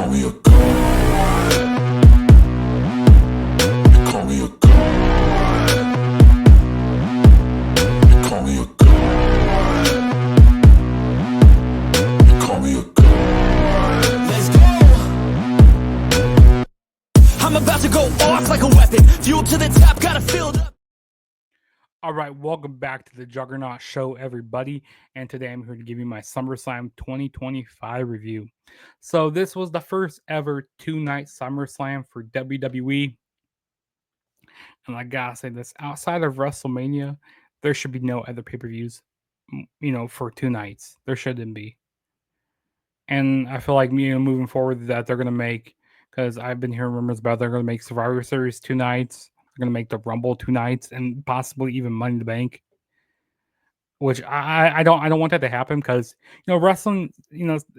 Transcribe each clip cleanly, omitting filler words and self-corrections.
call me a god. You call me a god. You call me a god. You call me a god. Let's go. I'm about to go off like a weapon. Fuel to the top, gotta fill up. All right, welcome back to the Juggernaut Show, everybody. And today I'm here to give you my SummerSlam 2025 review. So this was the first ever two-night SummerSlam for WWE. And I gotta say this, outside of WrestleMania, there should be no other pay-per-views, for 2 nights. There shouldn't be. And I feel like, moving forward that they're going to make, because I've been hearing rumors about they're going to make Survivor Series 2 nights. They're going to make the Rumble 2 nights and possibly even Money in the Bank, which I don't want that to happen because, wrestling,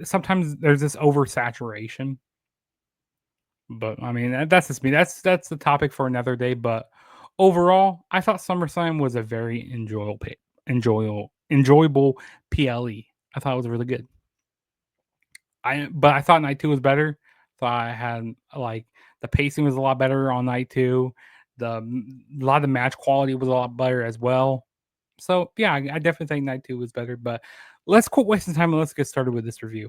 sometimes there's this oversaturation. But I mean, that's just me. That's the topic for another day. But overall, I thought SummerSlam was a very enjoyable PLE. I thought it was really good. But I thought night 2 was better. Thought I had the pacing was a lot better on night 2. A lot of the match quality was a lot better as well. So yeah, I definitely think night 2 was better. But let's quit wasting time and let's get started with this review.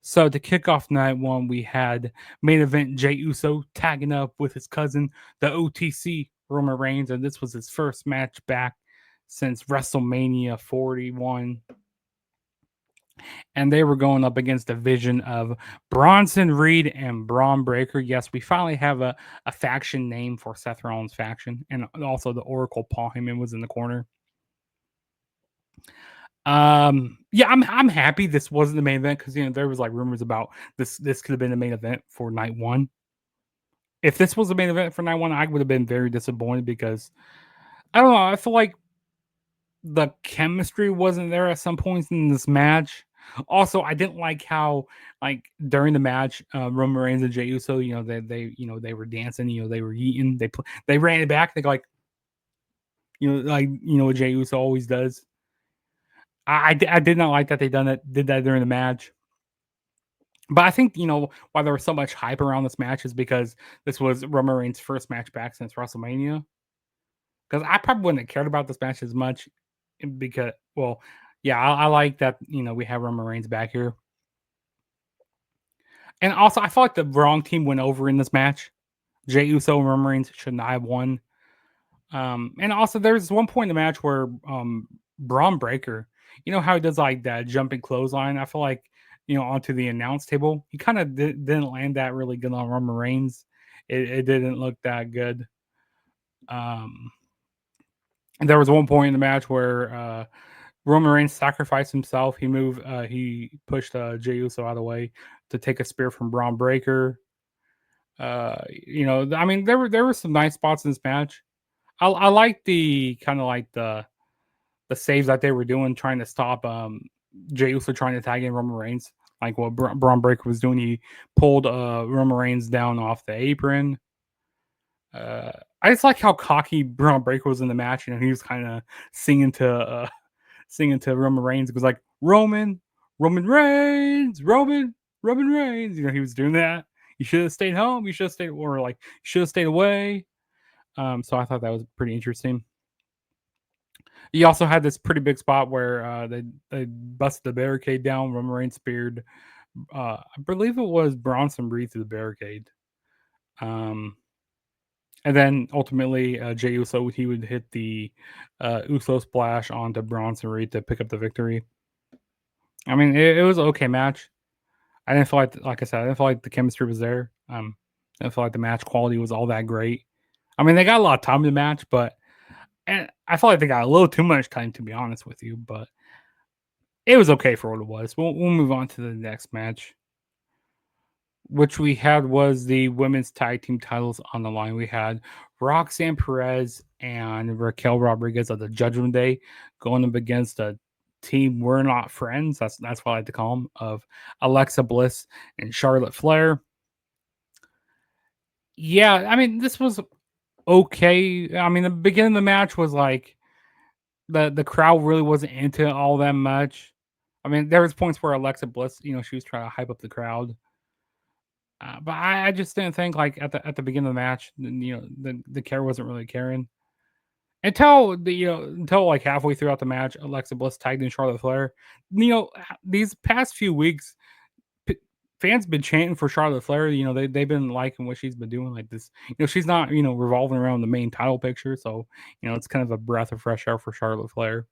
So to kick off night 1, we had main event Jey Uso tagging up with his cousin, the OTC Roman Reigns, and this was his first match back since WrestleMania 41. And they were going up against a vision of Bronson Reed and Braun Breaker. Yes, we finally have a faction name for Seth Rollins' faction. And also the Oracle Paul Heyman was in the corner. Yeah, I'm happy this wasn't the main event because there was rumors about this could have been the main event for night 1. If this was the main event for night 1, I would have been very disappointed because I don't know, I feel like the chemistry wasn't there at some points in this match. Also, I didn't like how during the match, Roman Reigns and Jey Uso, they were dancing, they were eating, they ran it back, they go what Jey Uso always does. I did not like that they did that during the match. But I think, why there was so much hype around this match is because this was Roman Reigns' first match back since WrestleMania. Because I probably wouldn't have cared about this match as much because, well, yeah, I like that, we have Roman Reigns back here. And also, I felt like the wrong team went over in this match. Jey Uso and Roman Reigns should not have won. And also, there's one point in the match where Braun Breaker, how he does that jumping clothesline? I feel like, onto the announce table, he kind of didn't land that really good on Roman Reigns. It didn't look that good. And there was one point in the match where Roman Reigns sacrificed himself. He pushed Jey Uso out of the way to take a spear from Braun Breaker. I mean, there were some nice spots in this match. I like the kind of the saves that they were doing, trying to stop Jey Uso trying to tag in Roman Reigns. Like what Braun Breaker was doing, he pulled Roman Reigns down off the apron. I just like how cocky Braun Breaker was in the match. He was kind of singing to Roman Reigns. It was like Roman Reigns. He was doing that. You should have stayed home. You should have stayed, or you should have stayed away. So I thought that was pretty interesting. He also had this pretty big spot where they busted the barricade down. Roman Reigns speared, I believe it was Bronson Reed through the barricade. And then ultimately, Jey Uso, he would hit the Uso splash onto Bronson Reed to pick up the victory. I mean, it was an okay match. I didn't feel like I said, I didn't feel like the chemistry was there. I didn't feel like the match quality was all that great. I mean, they got a lot of time in the match, but I felt like they got a little too much time, to be honest with you. But it was okay for what it was. We'll move on to the next match, which we had was the women's tag team titles on the line. We had Roxanne Perez and Raquel Rodriguez of the Judgment Day going up against a team We're Not Friends. That's what I like to call them, of Alexa Bliss and Charlotte Flair. Yeah, I mean, this was okay. I mean, the beginning of the match was the crowd really wasn't into it all that much. I mean, there was points where Alexa Bliss, she was trying to hype up the crowd. But I just didn't think like at the beginning of the match, the care wasn't really caring until until like halfway throughout the match, Alexa Bliss tagged in Charlotte Flair. These past few weeks, p- fans been chanting for Charlotte Flair. They've been liking what she's been doing. Like this, she's not revolving around the main title picture, so it's kind of a breath of fresh air for Charlotte Flair.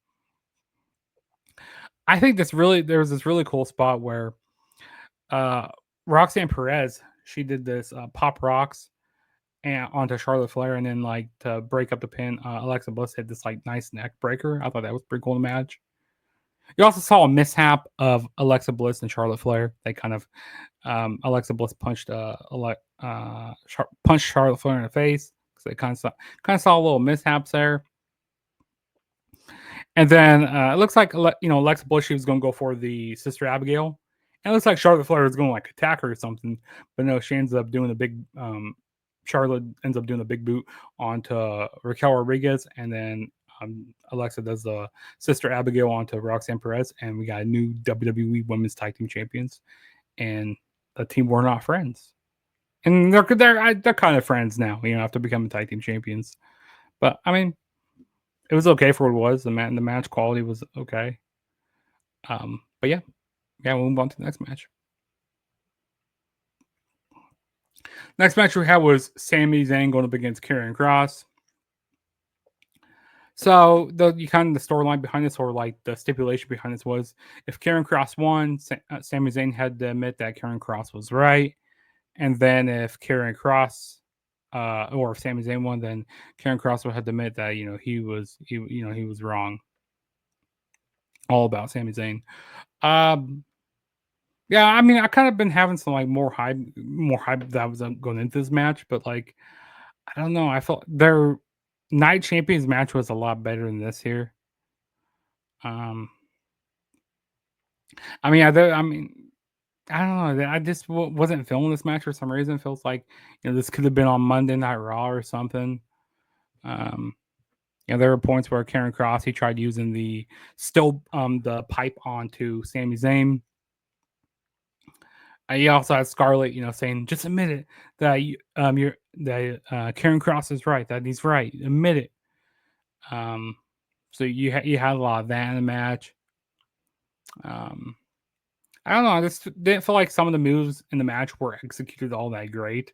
I think there was this really cool spot where uh Roxanne Perez, she did this pop rocks and onto Charlotte Flair, and then like to break up the pin, Alexa Bliss hit this like nice neck breaker. I thought that was pretty cool in the match. You also saw a mishap of Alexa Bliss and Charlotte Flair. They kind of Alexa Bliss punched punched Charlotte Flair in the face because they kind of saw a little mishaps there. And then it looks like Alexa Bliss, she was going to go for the Sister Abigail. And it looks like Charlotte Flair was going to like attack her or something, but no, she ends up doing a big. Charlotte ends up doing a big boot onto Raquel Rodriguez, and then Alexa does the Sister Abigail onto Roxanne Perez, and we got a new WWE Women's Tag Team Champions, and the team were not friends, and they're kind of friends now, after becoming tag team champions. But I mean, it was okay for what it was. The match quality was okay. But yeah, we'll move on to the next match. Next match we had was Sami Zayn going up against Karrion Kross. So the storyline behind this, or like the stipulation behind this, was if Karrion Kross won, Sami Zayn had to admit that Karrion Kross was right, and then if Karrion Kross or if Sami Zayn won, then Karrion Kross would have to admit that he was wrong. All about Sami Zayn. Yeah, I mean, I kind of been having some like more hype that was going into this match, but like, I don't know. I felt their Night Champions match was a lot better than this here. I mean, I don't know. I just wasn't feeling this match for some reason. It feels like this could have been on Monday Night Raw or something. There were points where Karrion Kross, he tried using the pipe onto Sami Zayn. He also had Scarlett, saying, "Just admit it that Karrion Kross is right. That he's right. Admit it." So you had a lot of that in the match. I don't know. I just didn't feel like some of the moves in the match were executed all that great.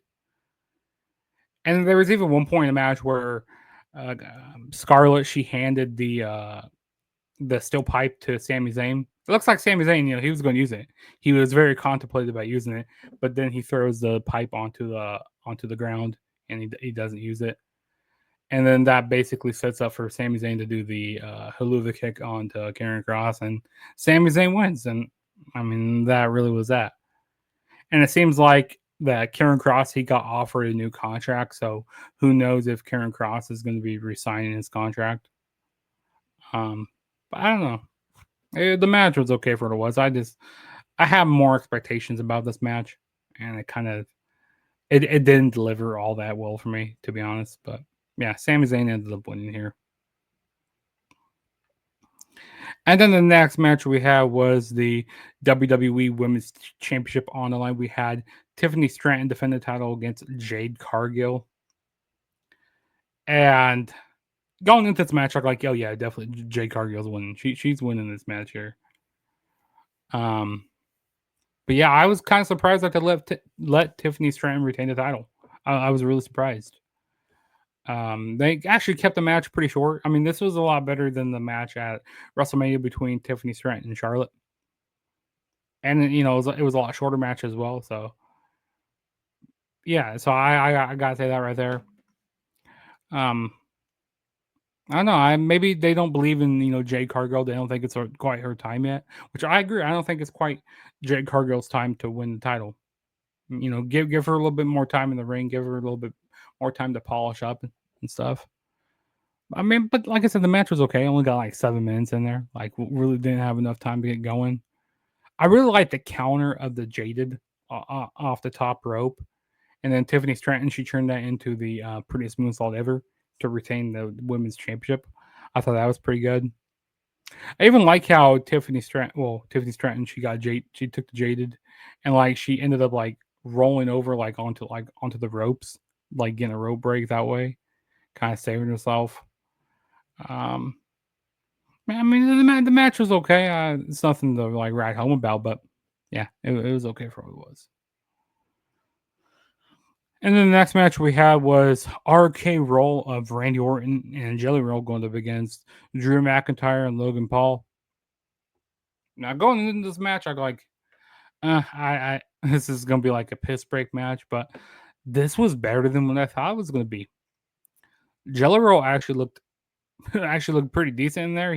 And there was even one point in the match where Scarlett, she handed the steel pipe to Sami Zayn. It looks like Sami Zayn, he was going to use it. He was very contemplative about using it, but then he throws the pipe onto the ground, and he doesn't use it. And then that basically sets up for Sami Zayn to do the haluva kick onto Karrion Kross, and Sami Zayn wins. And I mean, that really was that. And it seems like that Karrion Kross, he got offered a new contract, so who knows if Karrion Kross is going to be re-signing his contract. But I don't know. The match was okay for what it was. I have more expectations about this match, and it didn't deliver all that well for me, to be honest. But yeah, Sami Zayn ended up winning here. And then the next match we had was the WWE Women's Championship on the line. We had Tiffany Stratton defend the title against Jade Cargill. And going into this match, I'm like, oh yeah, definitely Jade Cargill's winning. She's winning this match here. But yeah, I was kind of surprised that they let Tiffany Stratton retain the title. I was really surprised. They actually kept the match pretty short. I mean, this was a lot better than the match at WrestleMania between Tiffany Stratton and Charlotte. And it was a lot shorter match as well. So yeah, so I gotta say that right there. I don't know. Maybe they don't believe in Jade Cargill. They don't think it's quite her time yet, which I agree. I don't think it's quite Jade Cargill's time to win the title. Give her a little bit more time in the ring. Give her a little bit more time to polish up and stuff. I mean, but like I said, the match was okay. Only got like 7 minutes in there. Like, really didn't have enough time to get going. I really like the counter of the Jaded off the top rope, and then Tiffany Stratton, she turned that into the prettiest moonsault ever to retain the women's championship. I thought that was pretty good. I even like how Tiffany Stratton, she took the Jaded, and like she ended up like rolling over onto the ropes, like getting a rope break that way, kind of saving herself. Um, I mean, the match was okay. It's nothing to write home about, but yeah, it was okay for what it was. And then the next match we had was RK Roll of Randy Orton and Jelly Roll going up against Drew McIntyre and Logan Paul. Now going into this match, I go I this is gonna be like a piss break match, but this was better than what I thought it was gonna be. Jelly Roll actually looked pretty decent in there.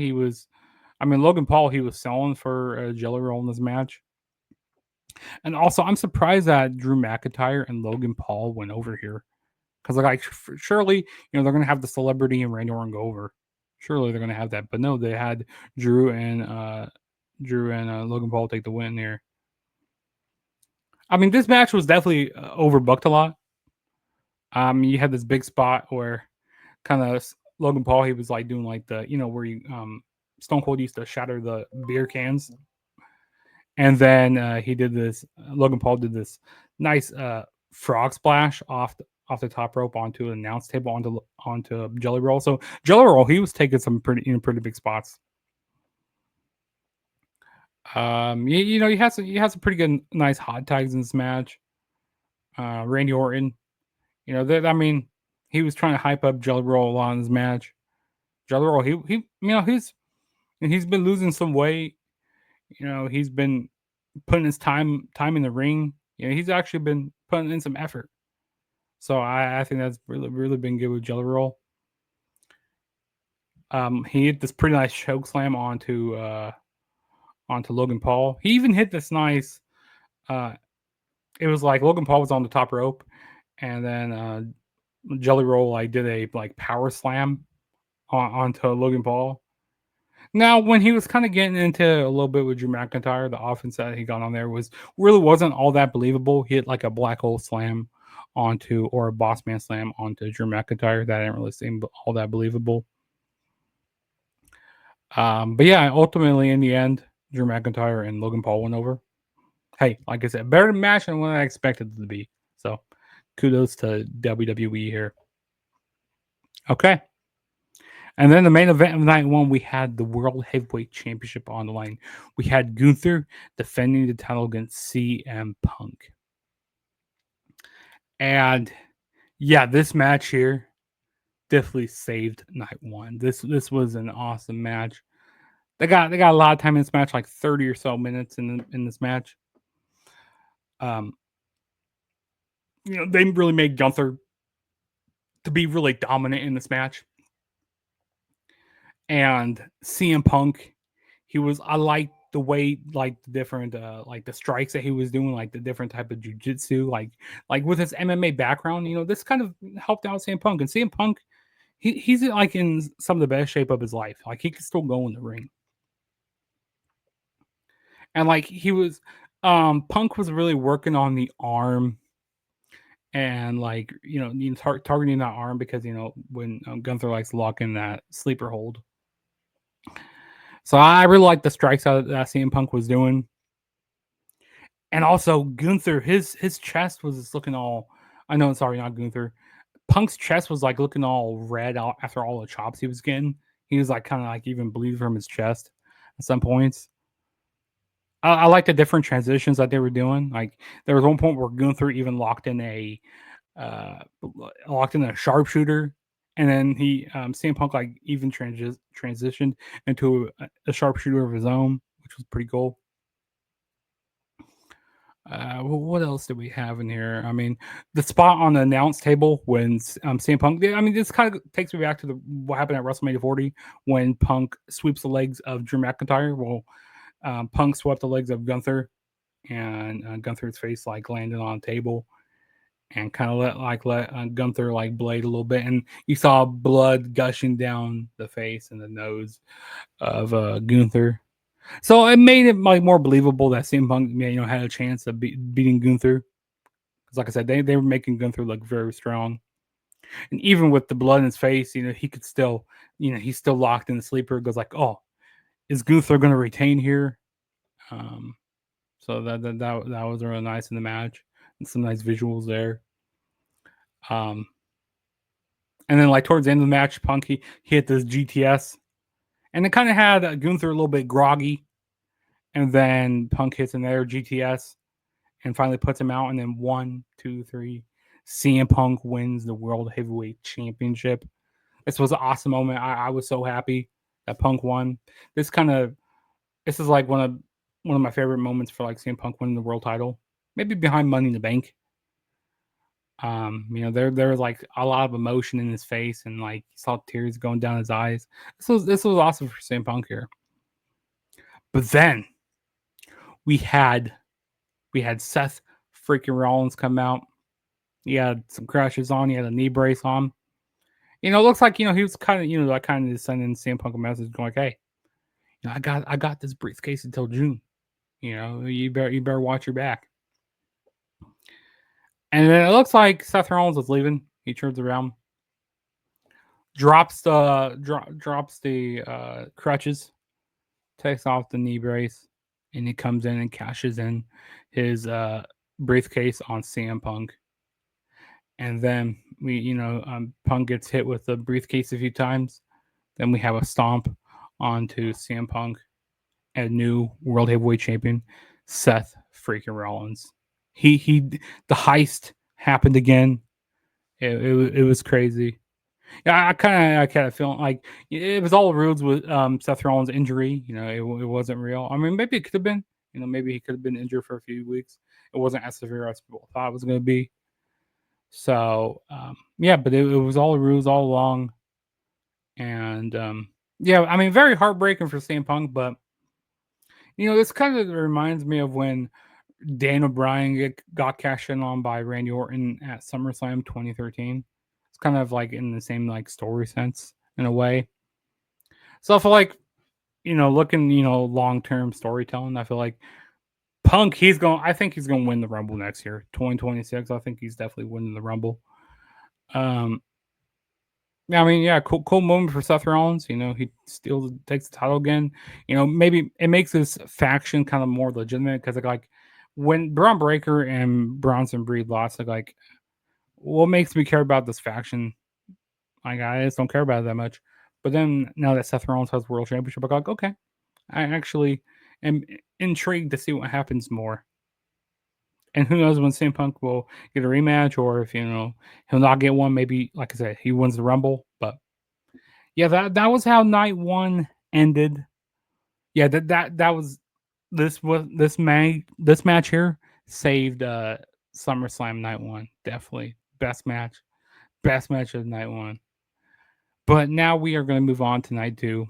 Logan Paul, he was selling for Jelly Roll in this match. And also, I'm surprised that Drew McIntyre and Logan Paul went over here. Because surely, they're going to have the celebrity and Randy Orton go over. Surely they're going to have that. But no, they had Drew and Logan Paul take the win here. I mean, this match was definitely overbooked a lot. You had this big spot where kind of Logan Paul, he was doing the, where Stone Cold used to shatter the beer cans. And then he did this. Logan Paul did this nice frog splash off the top rope onto an announce table onto Jelly Roll. So Jelly Roll, he was taking some pretty big spots. He has some pretty good nice hot tags in this match. Randy Orton, he was trying to hype up Jelly Roll a lot in this match. Jelly Roll, he's been losing some weight. He's been putting his time in the ring. He's actually been putting in some effort. So I think that's really been good with Jelly Roll. He hit this pretty nice choke slam onto Logan Paul. He even hit this nice. It was like Logan Paul was on the top rope, and then Jelly Roll did a power slam onto Logan Paul. Now, when he was kind of getting into a little bit with Drew McIntyre, the offense that he got on there wasn't all that believable. He hit a black hole slam or a boss man slam onto Drew McIntyre. That didn't really seem all that believable. But yeah, ultimately in the end, Drew McIntyre and Logan Paul went over. Hey, like I said, better match than what I expected it to be. So kudos to WWE here. Okay. And then the main event of night one, we had the World Heavyweight Championship on the line. We had Gunther defending the title against CM Punk. And yeah, this match here definitely saved night one. This was an awesome match. They got a lot of time in this match, 30 or so minutes in this match. They really made Gunther to be really dominant in this match. And CM Punk, I liked the way, the different, the strikes that he was doing, the different type of jujitsu, like with his MMA background, this kind of helped out CM Punk. And CM Punk, he's in some of the best shape of his life. He could still go in the ring. And he was, Punk was really working on the arm and targeting that arm because, when Gunther likes locking that sleeper hold. So I really like the strikes that CM Punk was doing. And also Gunther, his chest was just looking all, sorry, not Gunther. Punk's chest was looking all red after all the chops he was getting. He was kind of even bleeding from his chest at some points. I like the different transitions that they were doing. There was one point where Gunther even locked in a sharpshooter, and then CM Punk even transitioned into a sharpshooter of his own, which was pretty cool. What else did we have in here? The spot on the announce table when CM Punk. This kind of takes me back to what happened at WrestleMania 40 when Punk sweeps the legs of Drew McIntyre. Well, Punk swept the legs of Gunther, and Gunther's face landed on a table, and kind of let Gunther blade a little bit, and you saw blood gushing down the face and the nose of Gunther. So it made it more believable that CM Punk had a chance of beating Gunther. Because like I said, they were making Gunther look very strong. And even with the blood in his face, he could still, he's still locked in the sleeper. It goes oh, is Gunther going to retain here? So that was really nice in the match. Some nice visuals there. And then like towards the end of the match, Punk he hit this GTS, and it kind of had Gunther a little bit groggy, and then Punk hits another GTS, and finally puts him out. And then 1, 2, 3, CM Punk wins the World Heavyweight Championship. This was an awesome moment. I was so happy that Punk won. This is like one of my favorite moments for like CM Punk winning the world title. Maybe behind Money in the Bank. There was like a lot of emotion in his face, and like you saw tears going down his eyes. This was awesome for CM Punk here. But then we had Seth freaking Rollins come out. He had some crashes on. He had a knee brace on. It looks like he was kind of like kind of sending CM Punk a message going like, hey, I got this briefcase until June. You better watch your back. And then it looks like Seth Rollins is leaving. He turns around, drops the crutches, takes off the knee brace, and he comes in and cashes in his briefcase on CM Punk. And then Punk gets hit with the briefcase a few times. Then we have a stomp onto CM Punk and new World Heavyweight Champion Seth freaking Rollins. The heist happened again. It was crazy. Yeah, I kind of feel like it was all rules with Seth Rollins' injury. It wasn't real. I mean, maybe it could have been. Maybe he could have been injured for a few weeks. It wasn't as severe as people thought it was going to be. So yeah, but it was all rules all along. And yeah, I mean, very heartbreaking for CM Punk, but this kind of reminds me of when Daniel Bryan got cashed in on by Randy Orton at SummerSlam 2013. It's kind of like in the same like story sense in a way. So I feel like, looking, long term storytelling, I feel like Punk, I think he's going to win the Rumble next year, 2026. I think he's definitely winning the Rumble. Yeah, I mean, yeah, cool moment for Seth Rollins. He still takes the title again. Maybe it makes this faction kind of more legitimate because like when Braun Breaker and Bronson Reed lost, like what makes me care about this faction? Like I just don't care about it that much. But then now that Seth Rollins has World Championship, I'm like, okay, I actually am intrigued to see what happens more. And who knows when CM Punk will get a rematch, or if he'll not get one. Maybe, like I said, he wins the Rumble. But yeah, that was how night one ended. Yeah, that was this match here saved SummerSlam night one. Definitely best match of night one. But now we are going to move on to night two,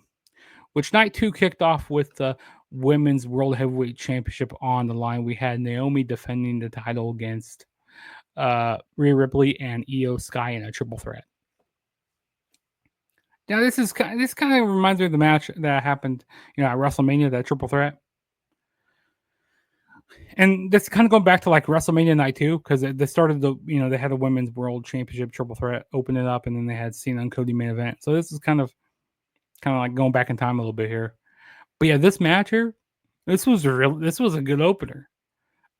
which night two kicked off with the Women's World Heavyweight Championship on the line. We had Naomi defending the title against Rhea Ripley and Io Sky in a triple threat. Now this kind of reminds me of the match that happened, at WrestleMania, that triple threat. And this kind of going back to like WrestleMania night two, because they started they had a Women's World Championship triple threat, open it up, and then they had Cena and Cody main event. So this is kind of like going back in time a little bit here. But yeah, this match here, this was a good opener.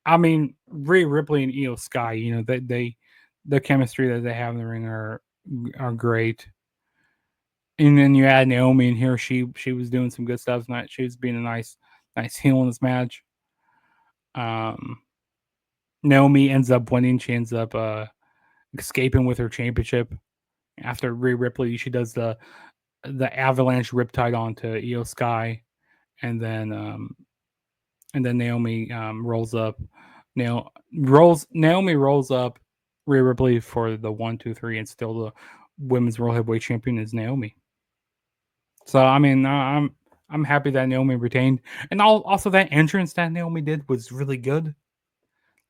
I mean, Rhea Ripley and Io Sky, the chemistry that they have in the ring are great. And then you add Naomi in here. She was doing some good stuff tonight. She was being a nice heel in this match. Naomi ends up winning. She ends up escaping with her championship. After Rhea Ripley, she does the avalanche riptide onto Io Sky, and then Naomi rolls up. Naomi rolls up Rhea Ripley for the 1, 2, 3, and still the Women's World Heavyweight Champion is Naomi. So I mean, I'm happy that Naomi retained, and also that entrance that Naomi did was really good.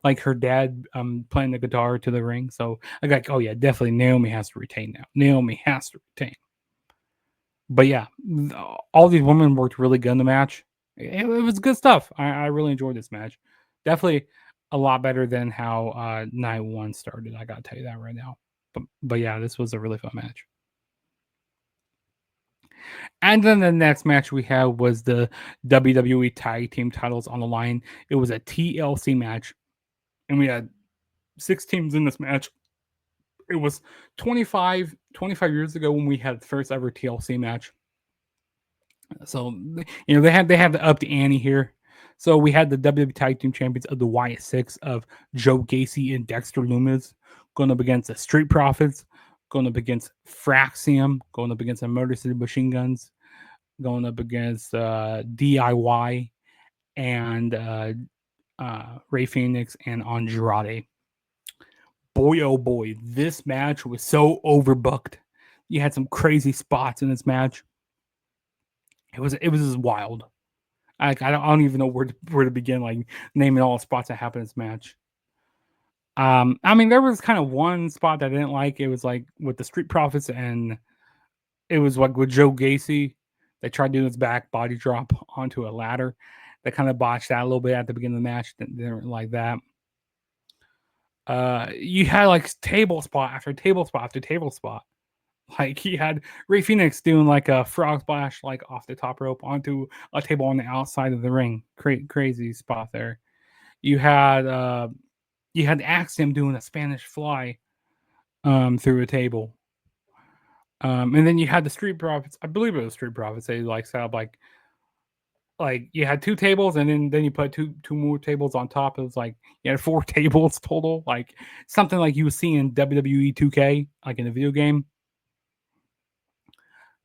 Like her dad playing the guitar to the ring. So I got, oh yeah, definitely Naomi has to retain now. Naomi has to retain. But yeah, all these women worked really good in the match. It was good stuff. I really enjoyed this match. Definitely a lot better than how night one started. I gotta tell you that right now. But yeah, this was a really fun match. And then the next match we had was the WWE Tag Team titles on the line. It was a TLC match, and we had 6 teams in this match. It was 25 years ago when we had the first ever TLC match. So they had to up the ante here. So we had the WWE Tag Team Champions of the Wyatt Six of Joe Gacy and Dexter Lumis going up against the Street Profits, going up against Fraxium, going up against the Motor City Machine Guns, going up against DIY and Ray Phoenix and Andrade. Boy, oh boy, this match was so overbooked. You had some crazy spots in this match. It was just wild. I don't even know where to begin, like naming all the spots that happened in this match. I mean, there was kind of one spot that I didn't like. It was like with the Street Profits, and it was like with Joe Gacy. They tried doing his back body drop onto a ladder. They kind of botched that a little bit at the beginning of the match. Didn't like that. You had like table spot after table spot after table spot. Like he had Ray Phoenix doing like a frog splash like off the top rope onto a table on the outside of the ring. Crazy spot there. You had Axiom doing a Spanish fly through a table. And then you had the Street Profits. I believe it was Street Profits. They like set up like you had 2 tables, and then you put two more tables on top. It was like you had 4 tables total, like something like you would see in WWE 2K, like in a video game.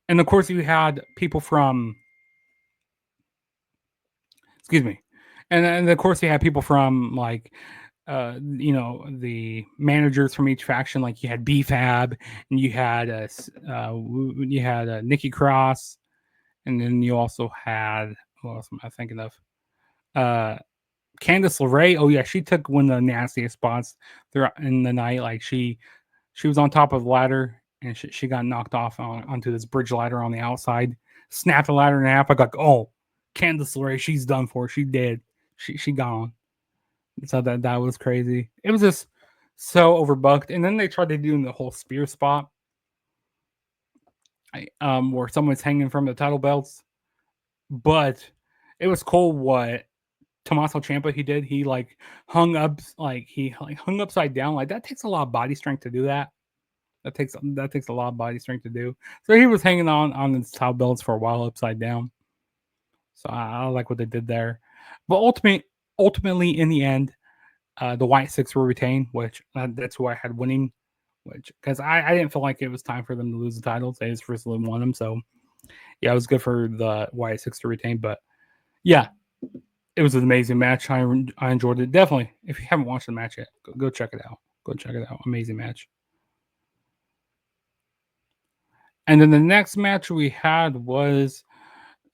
And of course, you had people from, excuse me, and of course, you had people from like, the managers from each faction. Like you had BFAB, and you had Nikki Cross, and then you also had, who else am I thinking of? Candice LeRae. Oh yeah, she took one of the nastiest spots throughout in the night. Like she was on top of the ladder, and she got knocked off onto this bridge ladder on the outside, snapped the ladder in half. I got, oh, Candice LeRae, she's done for. She dead. She gone. So that was crazy. It was just so overbooked. And then they tried to do the whole spear spot, where someone's hanging from the title belts. But it was cool what Tommaso Ciampa he did. He like hung upside down. Like that takes a lot of body strength to do that. That takes a lot of body strength to do. So he was hanging on his title belts for a while upside down. So I like what they did there. But ultimately, in the end, the White Six were retained, which that's who I had winning. Which because I didn't feel like it was time for them to lose the titles. They just recently won them, so yeah, it was good for the White Six to retain. But yeah, it was an amazing match. I enjoyed it. Definitely, if you haven't watched the match yet, go check it out. Go check it out. Amazing match. And then the next match we had was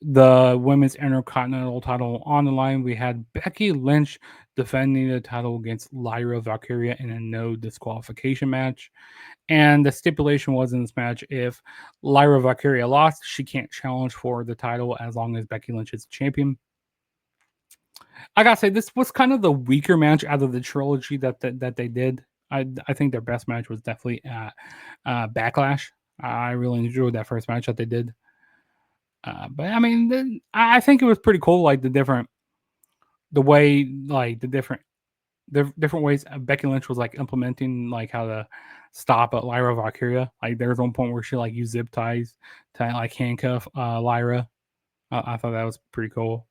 the women's intercontinental title on the line. We had Becky Lynch defending the title against Lyra Valkyria in a no disqualification match. And the stipulation was in this match, if Lyra Valkyria lost, she can't challenge for the title as long as Becky Lynch is champion. I gotta say, this was kind of the weaker match out of the trilogy that they did. I think their best match was definitely Backlash. I really enjoyed that first match that they did. But I mean, I think it was pretty cool. Like the different ways Becky Lynch was like implementing like how to stop at Lyra Valkyria. Like there was one point where she like used zip ties to like handcuff Lyra. I thought that was pretty cool.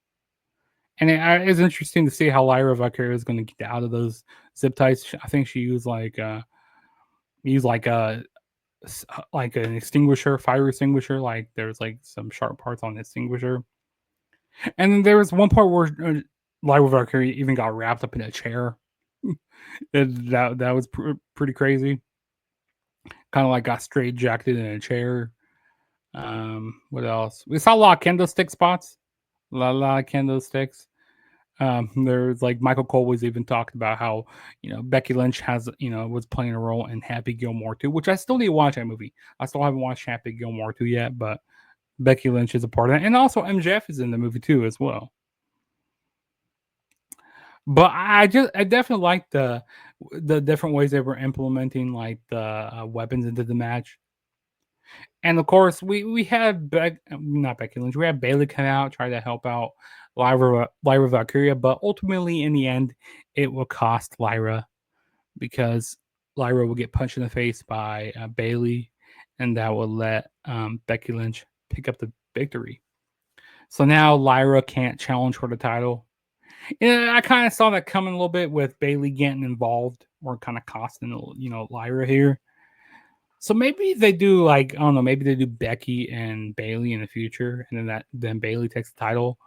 And it's interesting to see how Lyra Valkyria is going to get out of those zip ties. I think she used like an extinguisher, fire extinguisher. Like there's like some sharp parts on the extinguisher. And then there was one part where Lyra Valkyria even got wrapped up in a chair. that was pretty crazy. Kind of like got straight jacked in a chair. What else? We saw a lot of candlestick spots. A lot of candlesticks. There's like Michael Cole was even talked about how Becky Lynch was playing a role in Happy Gilmore 2, which I still need to watch that movie. I still haven't watched Happy Gilmore 2 yet, but Becky Lynch is a part of it, and also MJF is in the movie too as well. But I definitely like the different ways they were implementing like the weapons into the match. And of course, we had not Becky Lynch. We had Bayley come out, try to help out Lyra Valkyria, but ultimately in the end, it will cost Lyra. because Lyra will get punched in the face by Bailey, and that will let Becky Lynch pick up the victory. So now Lyra can't challenge for the title. I kind of saw that coming a little bit with Bailey getting involved or kind of costing, Lyra here. So maybe they do I don't know, maybe they do Becky and Bailey in the future, and then Bailey takes the title.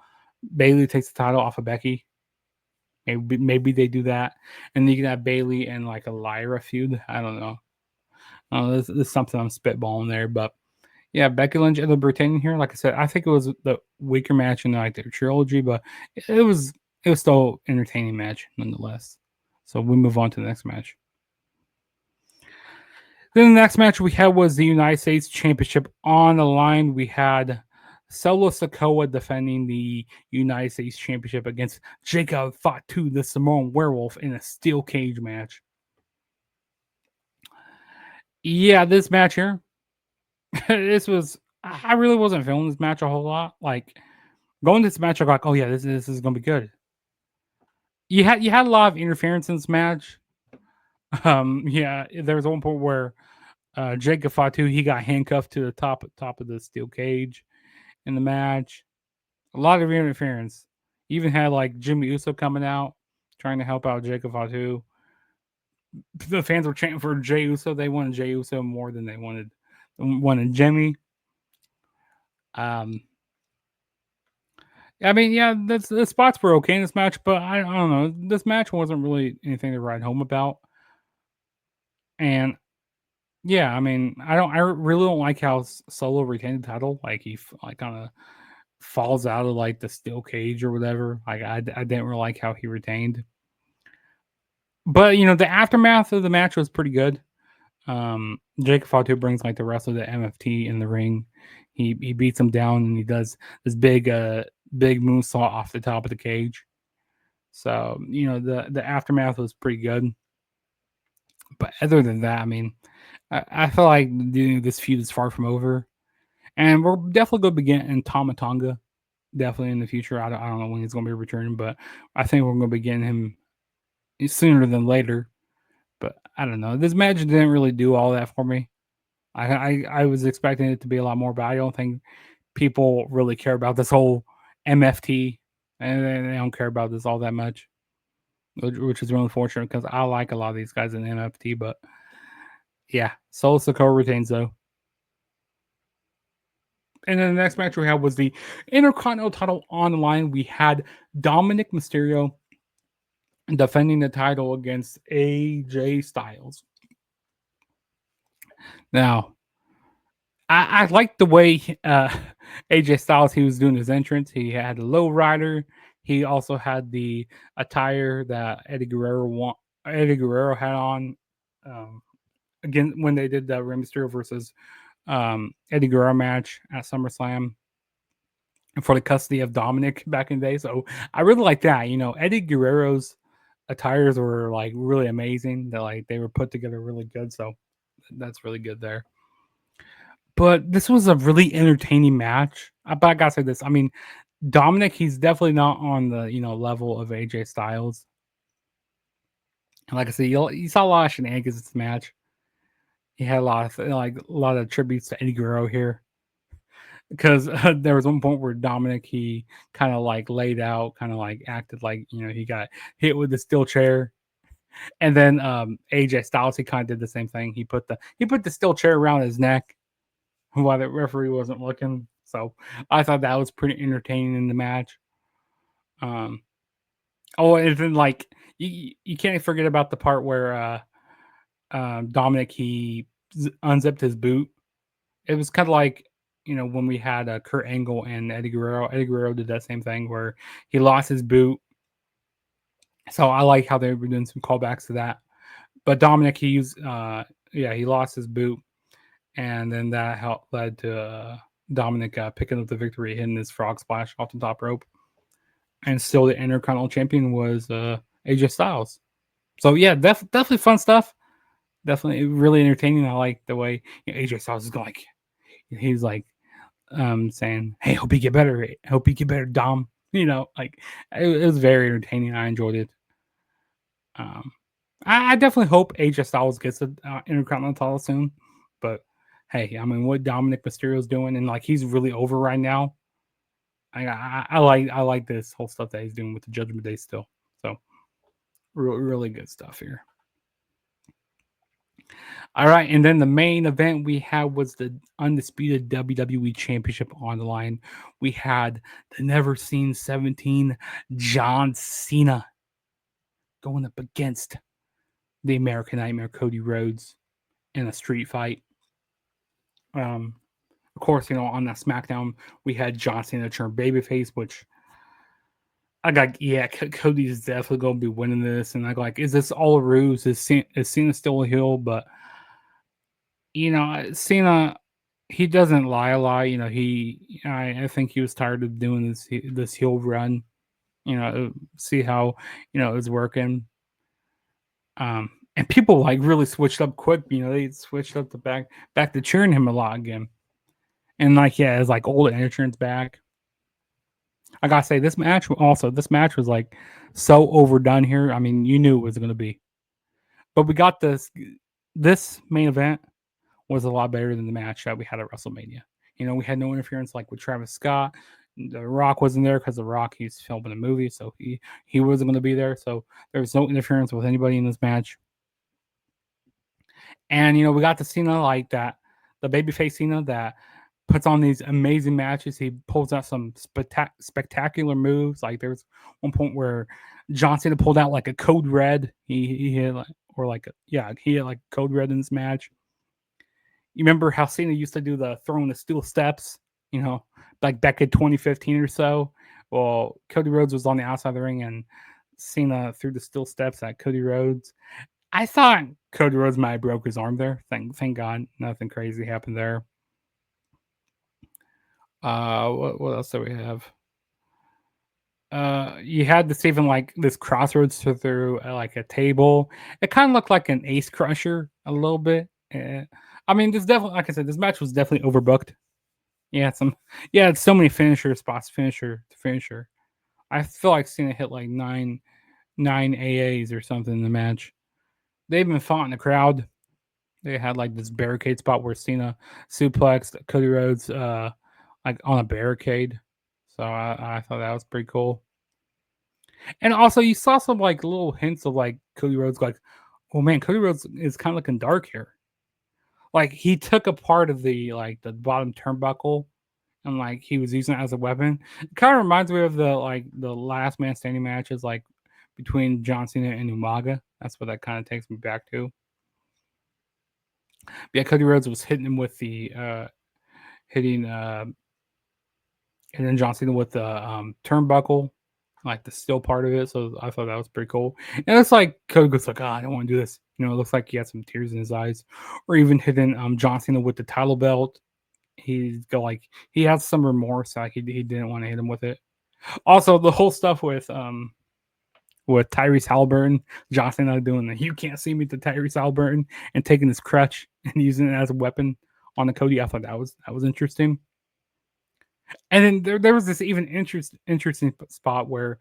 Bailey takes the title off of Becky. Maybe they do that, and you can have Bailey and like a Lyra feud. I don't know. This is something I'm spitballing there, but yeah, Becky Lynch ended up retaining here. Like I said, I think it was the weaker match in like their trilogy, but it was still entertaining match nonetheless. So we move on to the next match. Then the next match we had was the United States Championship on the line. We had Solo Sikoa defending the United States Championship against Jacob Fatu, the Samoan Werewolf, in a steel cage match. Yeah, this match here, I really wasn't feeling this match a whole lot. Like, going to this match, I'm like, oh yeah, this is gonna be good. You had a lot of interference in this match. Yeah, there was one point where Jacob Fatu, he got handcuffed to the top of the steel cage in the match. A lot of interference. Even had like Jimmy Uso coming out trying to help out Jacob Fatu. The fans were chanting for Jey Uso. They wanted Jey Uso more than they wanted Jimmy. I mean, yeah, the spots were okay in this match, but I don't know. This match wasn't really anything to write home about. And yeah, I mean, I really don't like how Solo retained the title. Like he like kind of falls out of like the steel cage or whatever. Like I didn't really like how he retained. But the aftermath of the match was pretty good. Jacob Fatu brings like the rest of the MFT in the ring. He beats him down and he does this big moonsault off the top of the cage. So the aftermath was pretty good. But other than that, I mean, I feel like this feud is far from over, and we're definitely going to begin in Tama Tonga. Definitely in the future. I don't know when he's going to be returning, but I think we're going to begin him sooner than later. But I don't know. This match didn't really do all that for me. I was expecting it to be a lot more, but I don't think people really care about this whole MFT, and they don't care about this all that much, which is really unfortunate because I like a lot of these guys in MFT. But yeah, Solo Sikoa retains though. And then the next match we had was the Intercontinental title on the line. We had Dominic Mysterio defending the title against AJ Styles. Now, I liked the way AJ Styles, he was doing his entrance. He had a low rider. He also had the attire that Eddie Guerrero had on again when they did the Rey Mysterio versus Eddie Guerrero match at SummerSlam for the custody of Dominic back in the day. So I really like that. Eddie Guerrero's attires were like really amazing. That like they were put together really good. So that's really good there. But this was a really entertaining match. But I gotta say this. I mean, Dominic, he's definitely not on the level of AJ Styles. And like I said, you saw a lot of shenanigans in this match. He had a lot of tributes to Eddie Guerrero here. Because there was one point where Dominic, he kind of like laid out, kind of like acted like he got hit with the steel chair, and then AJ Styles, he kind of did the same thing. He put the steel chair around his neck while the referee wasn't looking. So I thought that was pretty entertaining in the match. And then like you can't forget about the part where Dominic, he unzipped his boot. It was kind of like when we had Kurt Angle and Eddie Guerrero. Eddie Guerrero did that same thing where he lost his boot. So I like how they were doing some callbacks to that. But Dominic, he lost his boot, and then that led to Dominic picking up the victory, hitting his frog splash off the top rope. And still the Intercontinental Champion was AJ Styles. So yeah, definitely fun stuff. Definitely really entertaining. I like the way AJ Styles is going. Like, he's like saying, "Hey, hope you get better. Hope you get better, Dom." Like it was very entertaining. I enjoyed it. I definitely hope AJ Styles gets an Intercontinental title soon. But hey, I mean, what Dominic Mysterio's doing, and like he's really over right now. I like this whole stuff that he's doing with the Judgment Day still. So really good stuff here. All right, and then the main event we had was the undisputed WWE Championship on the line. We had the never seen 17 John Cena going up against the American Nightmare Cody Rhodes in a street fight. Of course, on that SmackDown we had John Cena turn babyface, which I got. Yeah, Cody's definitely going to be winning this, and I like, is this all a ruse? Is Cena still a heel? But Cena, he doesn't lie a lot. I think he was tired of doing this heel run. See how it's working. And people like really switched up quick. They switched up the back to cheering him a lot again. And like, yeah, it's like old entrance back. I gotta say, this match was like so overdone here. I mean, you knew it was gonna be, but we got this main event was a lot better than the match that we had at WrestleMania. We had no interference like with Travis Scott. The Rock wasn't there because the Rock, he's filming a movie, so he wasn't going to be there. So there was no interference with anybody in this match. And we got the Cena like that, the babyface Cena that puts on these amazing matches. He pulls out some spectacular moves. Like there's one point where John Cena pulled out like a code red. He hit he hit like code red in this match. You remember how Cena used to do the throwing the steel steps, like back in 2015 or so? Well, Cody Rhodes was on the outside of the ring and Cena threw the steel steps at Cody Rhodes. I thought Cody Rhodes might have broke his arm there. Thank God nothing crazy happened there. What else do we have? You had this even like this crossroads through like a table. It kind of looked like an ace crusher a little bit. I mean, this definitely, like I said, this match was definitely overbooked. It's so many finisher spots, finisher to finisher. I feel like Cena hit like nine AAs or something in the match. They even fought in the crowd. They had like this barricade spot where Cena suplexed Cody Rhodes like on a barricade. So I thought that was pretty cool. And also you saw some like little hints of like Cody Rhodes like, oh man, Cody Rhodes is kind of looking dark here. Like he took a part of the bottom turnbuckle and like he was using it as a weapon. It kind of reminds me of the last man standing matches like between John Cena and Umaga. That's what that kind of takes me back to. But yeah, Cody Rhodes was hitting him with the hitting and then John Cena with the turnbuckle, like the steel part of it. So I thought that was pretty cool. And it's like Cody goes like, I don't want to do this. It looks like he had some tears in his eyes. Or even hitting John Cena with the title belt. He has some remorse. Like he didn't want to hit him with it. Also, the whole stuff with Tyrese Halliburton, John Cena doing the "you can't see me" to Tyrese Halliburton and taking his crutch and using it as a weapon on the Cody. I thought that was interesting. And then there was this even interesting spot where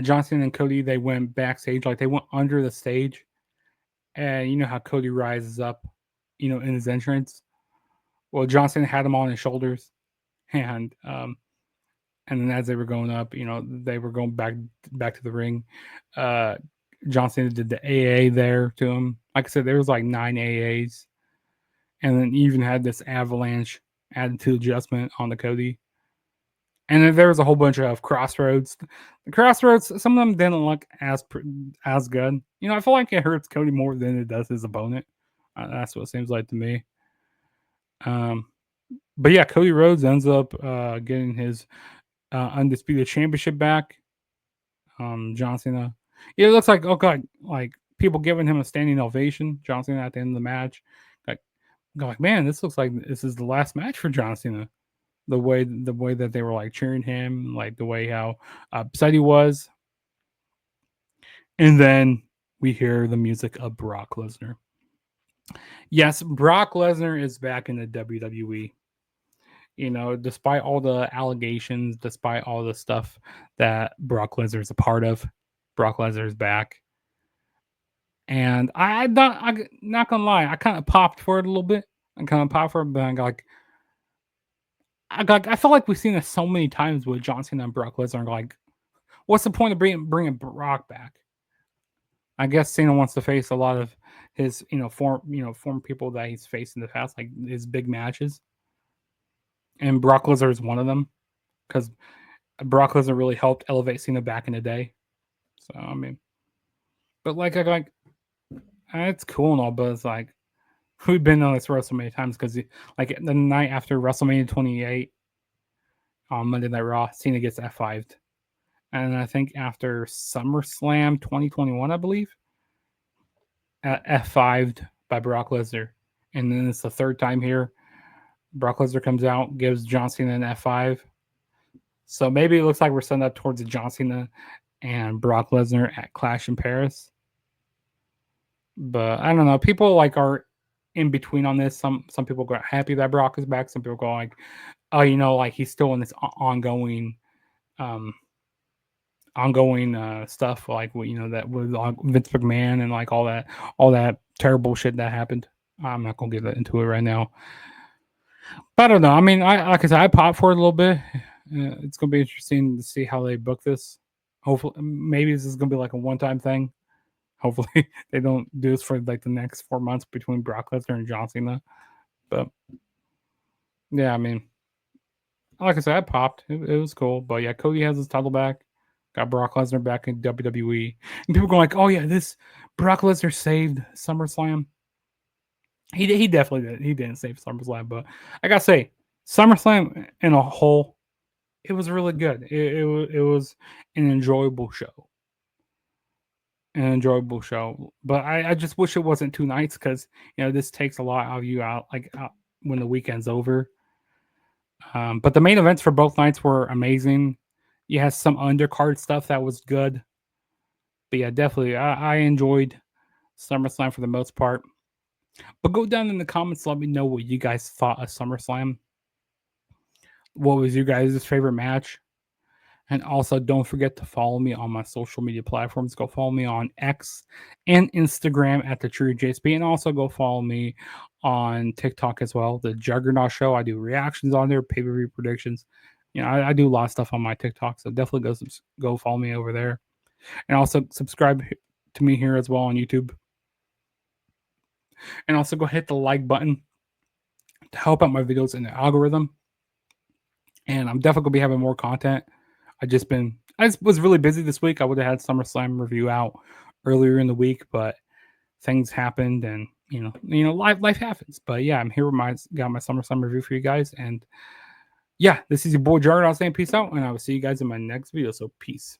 John Cena and Cody, they went backstage, like they went under the stage, and you know how Cody rises up, in his entrance. Well, John Cena had him on his shoulders, and then as they were going up, they were going back to the ring. John Cena did the AA there to him. Like I said, there was like 9 AAs, and then even had this avalanche attitude adjustment on the Cody. And then there was a whole bunch of crossroads. The crossroads, some of them didn't look as good. I feel like it hurts Cody more than it does his opponent. That's what it seems like to me. But yeah, Cody Rhodes ends up getting his undisputed championship back. John Cena. It looks like like people giving him a standing ovation. John Cena at the end of the match. Like man, this looks like this is the last match for John Cena. The way that they were like cheering him, like the way how upset he was. And then we hear the music of Brock Lesnar. Yes, Brock Lesnar is back in the WWE. Despite all the allegations, despite all the stuff that Brock Lesnar is a part of, Brock Lesnar is back. And I'm not gonna lie, I kind of popped for it a little bit. I kind of popped for it, but I feel like we've seen this so many times with John Cena and Brock Lesnar. Like, what's the point of bringing Brock back? I guess Cena wants to face a lot of his, former people that he's faced in the past, like his big matches. And Brock Lesnar is one of them because Brock Lesnar really helped elevate Cena back in the day. So I mean, but it's cool and all, but it's like we've been on this road so many times because like the night after WrestleMania 28 on Monday Night Raw, Cena gets F5'd. And I think after SummerSlam 2021, I believe, F5'd by Brock Lesnar. And then it's the third time here. Brock Lesnar comes out, gives John Cena an F5. So maybe it looks like we're setting up towards the John Cena and Brock Lesnar at Clash in Paris. But I don't know. People like are in between on this. Some people got happy that Brock is back. Some people go like, oh, like he's still in this ongoing stuff like that with Vince McMahon and like all that terrible shit that happened. I'm not gonna get into it right now, but I don't know. I mean, like I said, I popped for it a little bit. It's gonna be interesting to see how they book this. Hopefully, maybe this is gonna be like a one-time thing. Hopefully, they don't do this for like the next 4 months between Brock Lesnar and John Cena. But yeah, I mean, like I said, I popped. It was cool. But yeah, Cody has his title back. Got Brock Lesnar back in WWE. And people going like, oh yeah, this Brock Lesnar saved SummerSlam. He definitely did. He didn't save SummerSlam, but I gotta say, SummerSlam in a whole, it was really good. It was an enjoyable show. But I just wish it wasn't 2 nights because this takes a lot of you out when the weekend's over. But the main events for both nights were amazing. You had some undercard stuff that was good. But yeah, definitely I enjoyed SummerSlam for the most part. But go down in the comments, let me know what you guys thought of SummerSlam. What was your guys' favorite match? And also, don't forget to follow me on my social media platforms. Go follow me on X and Instagram at the True JSP, and also go follow me on TikTok as well. The Juggernaut Show. I do reactions on there, pay-per-view predictions. I do a lot of stuff on my TikTok, so definitely go follow me over there, and also subscribe to me here as well on YouTube. And also go hit the like button to help out my videos in the algorithm. And I'm definitely gonna be having more content. I was really busy this week. I would have had SummerSlam review out earlier in the week, but things happened, and life happens. But yeah, I'm here with got my SummerSlam review for you guys, and yeah, this is your boy Jarrett. I was saying peace out, and I will see you guys in my next video. So peace.